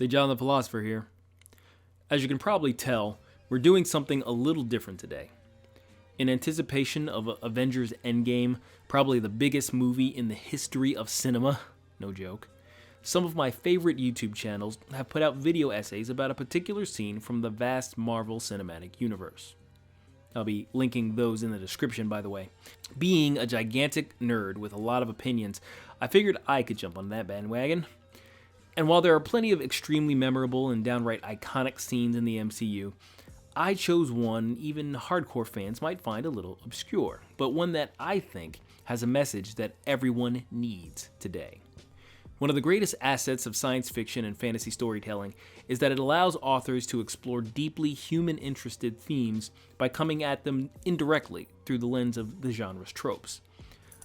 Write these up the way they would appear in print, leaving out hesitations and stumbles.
Say John the Philosopher here. As you can probably tell, we're doing something a little different today. In anticipation of Avengers Endgame, probably the biggest movie in the history of cinema, no joke, some of my favorite YouTube channels have put out video essays about a particular scene from the vast Marvel Cinematic Universe. I'll be linking those in the description, by the way. Being a gigantic nerd with a lot of opinions, I figured I could jump on that bandwagon. And while there are plenty of extremely memorable and downright iconic scenes in the MCU, I chose one even hardcore fans might find a little obscure, but one that I think has a message that everyone needs today. One of the greatest assets of science fiction and fantasy storytelling is that it allows authors to explore deeply human-interested themes by coming at them indirectly through the lens of the genre's tropes.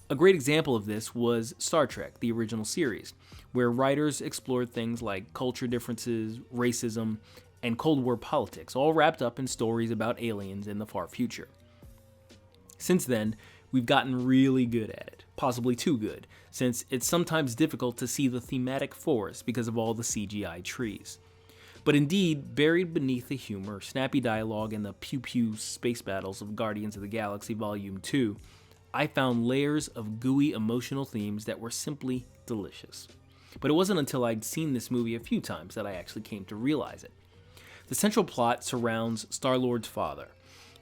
A great example of this was Star Trek, the original series, where writers explored things like culture differences, racism, and Cold War politics, all wrapped up in stories about aliens in the far future. Since then, we've gotten really good at it, possibly too good, since it's sometimes difficult to see the thematic forest because of all the CGI trees. But indeed, buried beneath the humor, snappy dialogue, and the pew-pew space battles of Guardians of the Galaxy Volume 2, I found layers of gooey emotional themes that were simply delicious. But it wasn't until I'd seen this movie a few times that I actually came to realize it. The central plot surrounds Star-Lord's father,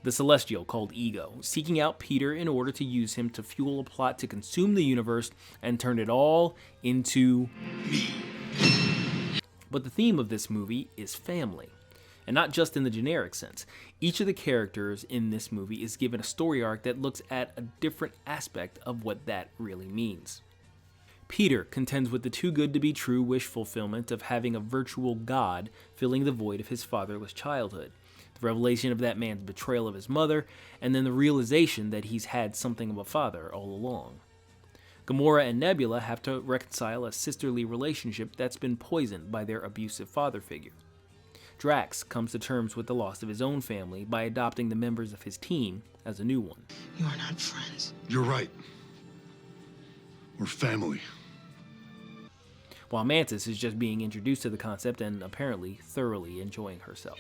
the Celestial called Ego, seeking out Peter in order to use him to fuel a plot to consume the universe and turn it all into me. But the theme of this movie is family. And not just in the generic sense. Each of the characters in this movie is given a story arc that looks at a different aspect of what that really means. Peter contends with the too-good-to-be-true wish fulfillment of having a virtual god filling the void of his fatherless childhood, the revelation of that man's betrayal of his mother, and then the realization that he's had something of a father all along. Gamora and Nebula have to reconcile a sisterly relationship that's been poisoned by their abusive father figure. Drax comes to terms with the loss of his own family by adopting the members of his team as a new one. You are not friends. You're right. We're family. While Mantis is just being introduced to the concept and apparently thoroughly enjoying herself.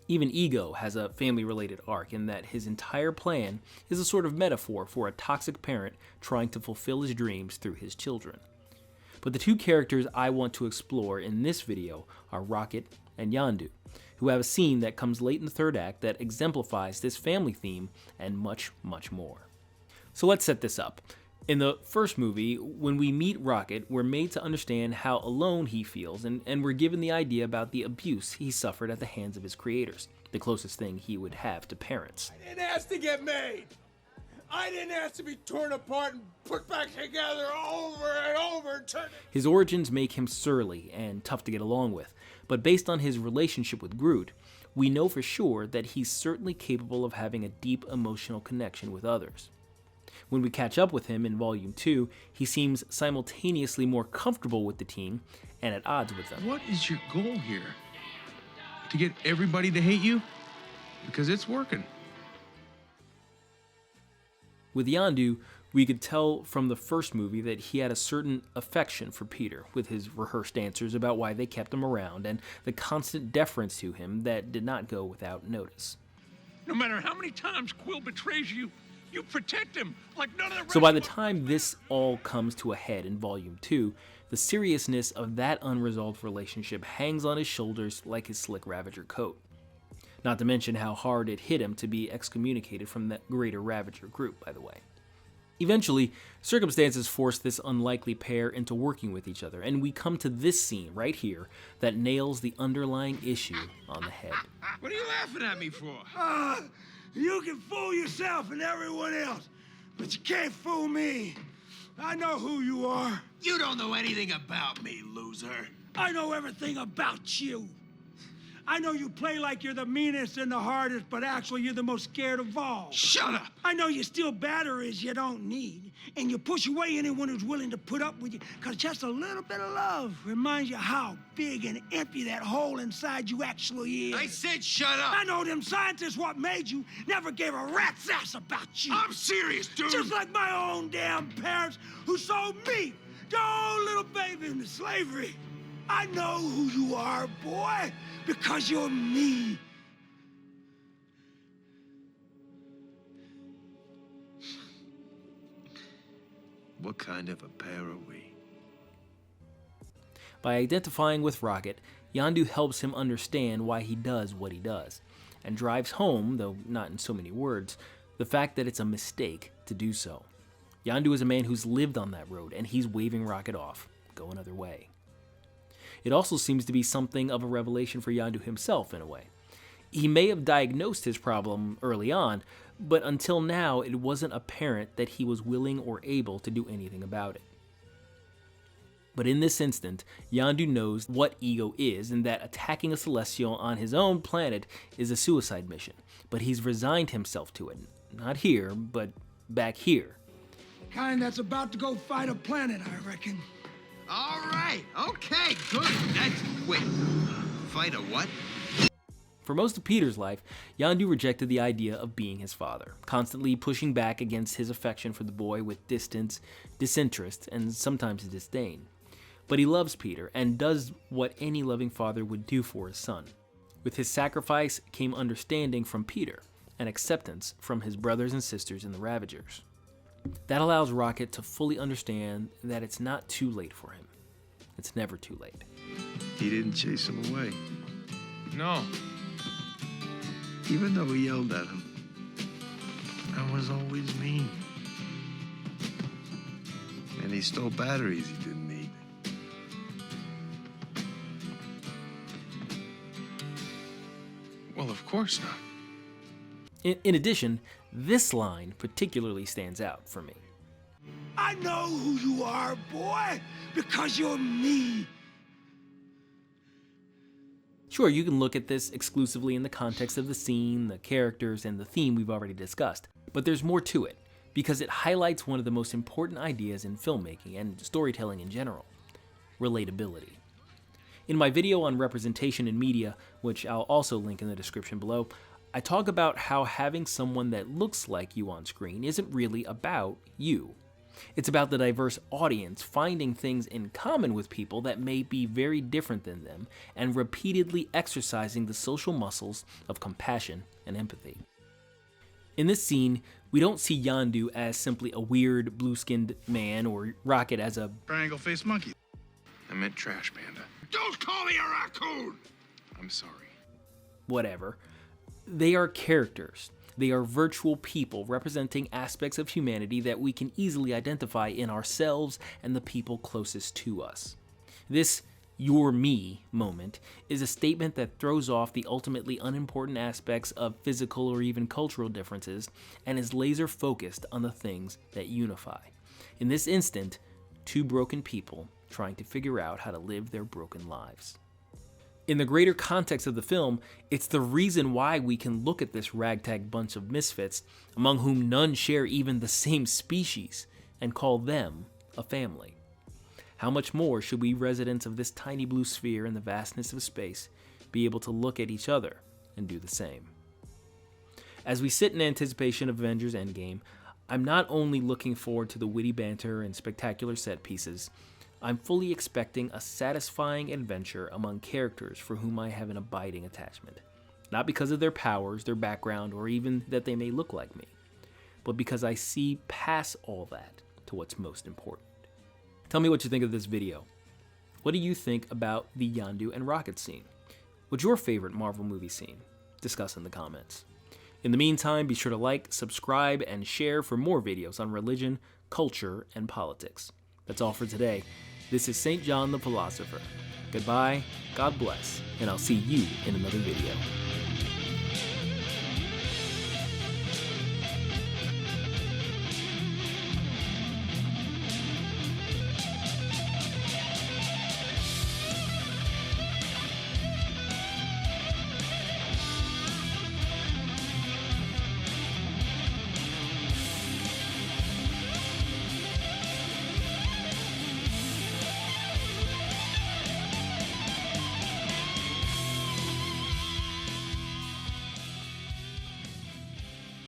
Even Ego has a family-related arc in that his entire plan is a sort of metaphor for a toxic parent trying to fulfill his dreams through his children. But the two characters I want to explore in this video are Rocket and Yondu, who have a scene that comes late in the third act that exemplifies this family theme and much, much more. So let's set this up. In the first movie, when we meet Rocket, we're made to understand how alone he feels, and we're given the idea about the abuse he suffered at the hands of his creators, the closest thing he would have to parents. I didn't ask to get made. I didn't ask to be torn apart and put back together over and over. His origins make him surly and tough to get along with, but based on his relationship with Groot, we know for sure that he's certainly capable of having a deep emotional connection with others. When we catch up with him in Volume 2, he seems simultaneously more comfortable with the team and at odds with them. What is your goal here? To get everybody to hate you? Because it's working. With Yondu, we could tell from the first movie that he had a certain affection for Peter, with his rehearsed answers about why they kept him around and the constant deference to him that did not go without notice. No matter how many times Quill betrays you, you protect him like none of the rest. So by the time this all comes to a head in Volume 2, the seriousness of that unresolved relationship hangs on his shoulders like his slick Ravager coat. Not to mention how hard it hit him to be excommunicated from that greater Ravager group, by the way. Eventually, circumstances force this unlikely pair into working with each other, and we come to this scene right here that nails the underlying issue on the head. What are you laughing at me for? You can fool yourself and everyone else, but you can't fool me. I know who you are. You don't know anything about me, loser. I know everything about you. I know you play like you're the meanest and the hardest, but actually you're the most scared of all. Shut up! I know you steal batteries you don't need, and you push away anyone who's willing to put up with you, because just a little bit of love reminds you how big and empty that hole inside you actually is. I said shut up! I know them scientists what made you never gave a rat's ass about you. I'm serious, dude! Just like my own damn parents who sold me Go, little baby, into slavery. I know who you are, boy, because you're me. What kind of a pair are we? By identifying with Rocket, Yondu helps him understand why he does what he does, and drives home, though not in so many words, the fact that it's a mistake to do so. Yondu is a man who's lived on that road, and he's waving Rocket off. Go another way. It also seems to be something of a revelation for Yondu himself, in a way. He may have diagnosed his problem early on, but until now it wasn't apparent that he was willing or able to do anything about it. But in this instant, Yondu knows what ego is and that attacking a Celestial on his own planet is a suicide mission, but he's resigned himself to it. Not here, but back here. The kind that's about to go fight a planet, I reckon. All right, okay, good. That's quick. Fight a what? For most of Peter's life, Yondu rejected the idea of being his father, constantly pushing back against his affection for the boy with distance, disinterest, and sometimes disdain. But he loves Peter and does what any loving father would do for his son. With his sacrifice came understanding from Peter and acceptance from his brothers and sisters in the Ravagers. That allows Rocket to fully understand that it's not too late for him. It's never too late. He didn't chase him away, No. even though he yelled at him. I was always mean. And he stole batteries he didn't need. Well, of course not. In addition, this line particularly stands out for me. I know who you are, boy, because you're me. Sure, you can look at this exclusively in the context of the scene, the characters, and the theme we've already discussed, but there's more to it, because it highlights one of the most important ideas in filmmaking and storytelling in general: relatability. In my video on representation in media, which I'll also link in the description below, I talk about how having someone that looks like you on screen isn't really about you. It's about the diverse audience finding things in common with people that may be very different than them and repeatedly exercising the social muscles of compassion and empathy. In this scene, we don't see Yondu as simply a weird blue-skinned man or Rocket as a triangle-faced monkey. I meant trash panda. Don't call me a raccoon! I'm sorry. whatever. They are characters. They are virtual people representing aspects of humanity that we can easily identify in ourselves and the people closest to us. This "you're me" moment is a statement that throws off the ultimately unimportant aspects of physical or even cultural differences and is laser focused on the things that unify. In this instant, two broken people trying to figure out how to live their broken lives. In the greater context of the film, it's the reason why we can look at this ragtag bunch of misfits, among whom none share even the same species, and call them a family. How much more should we residents of this tiny blue sphere in the vastness of space be able to look at each other and do the same? As we sit in anticipation of Avengers Endgame, I'm not only looking forward to the witty banter and spectacular set pieces, I'm fully expecting a satisfying adventure among characters for whom I have an abiding attachment. Not because of their powers, their background, or even that they may look like me, but because I see past all that to what's most important. Tell me what you think of this video. What do you think about the Yondu and Rocket scene? What's your favorite Marvel movie scene? Discuss in the comments. In the meantime, be sure to like, subscribe, and share for more videos on religion, culture, and politics. That's all for today. This is St. John the Philosopher. Goodbye, God bless, and I'll see you in another video.